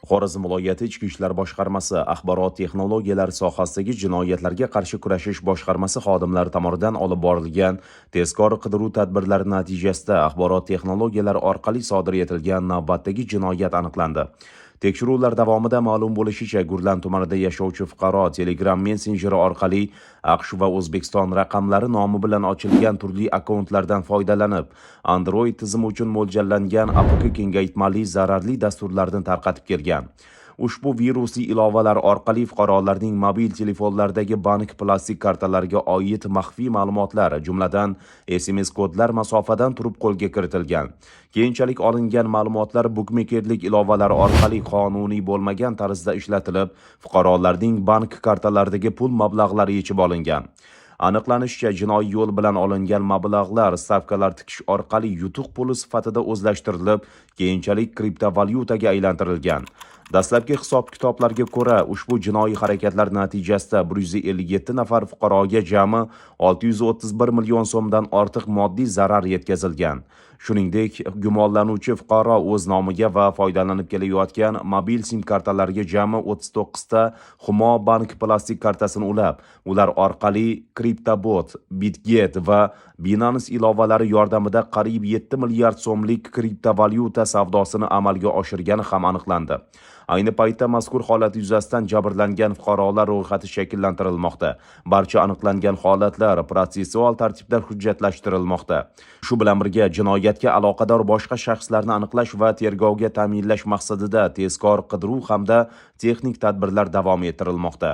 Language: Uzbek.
Xorazm viloyati Ichki ishlar boshqarmasi axborot texnologiyalari sohasidagi jinoyatlarga qarshi kurashish boshqarmasi xodimlari tomonidan olib borilgan tezkor qidiruv tadbirlari natijasida axborot texnologiyalari orqali sodir etilgan navbatdagi jinoyat aniqlandi. Tekshiruvlar davomida ma'lum bo'lishicha, Gurlan tumanida yashovchi fuqaro Telegram messenjeri orqali AQSh va O'zbekiston raqamlari nomi bilan ochilgan turli akkauntlardan foydalanib, Android tizimi uchun mo'ljallangan APK kengaytmali zararli dasturlarni tarqatib kelgan. Ushbu virusli ilovalar orqali fuqarolarning mobil telefonlaridagi bank plastik kartalariga oid maxfiy ma'lumotlar, jumladan SMS kodlar masofadan turib qo'lga kiritilgan. Keyinchalik olingan ma'lumotlar bukmekerlik ilovalari orqali qonuniy bo'lmagan tarzda ishlatilib, fuqarolarning bank kartalaridagi pul mablag'lari yechib olingan. Aniqlanishicha, jinoiy yo'l bilan olingan mablag'lar stavkalar tikish orqali yutuq puli sifatida o'zlashtirilib, keyinchalik kriptovalyutaga aylantirilgan. Dastlabki hisob-kitoblarga ko'ra, ushbu jinoiy harakatlar natijasida 157 nafar fuqaroga jami 631 million so'mdan ortiq moddiy zarar yetkazilgan. Shuningdek, gumonlanuvchi fuqaro o'z nomiga va foydalanib kelayotgan mobil sim kartalariga jami 39 ta Humo bank plastik kartasini ulab, ular orqali CryptoBot, Bitget va Binance ilovalari yordamida qariyb 7 milliard so'mlik kriptovalyuta savdosini amalga oshirgani ham aniqlandi. Ayni paytda mazkur holat yuzasidan jabrlangan fuqarolar ro'yxati shakllantirilmoqda. Barcha aniqlangan holatlar protsessual tartibda hujjatlashtirilmoqda. Shu bilan birga jinoyatga aloqador boshqa shaxslarni aniqlash va tergovga ta'minlash maqsadida tezkor qidiruv hamda texnik tadbirlar davom ettirilmoqda.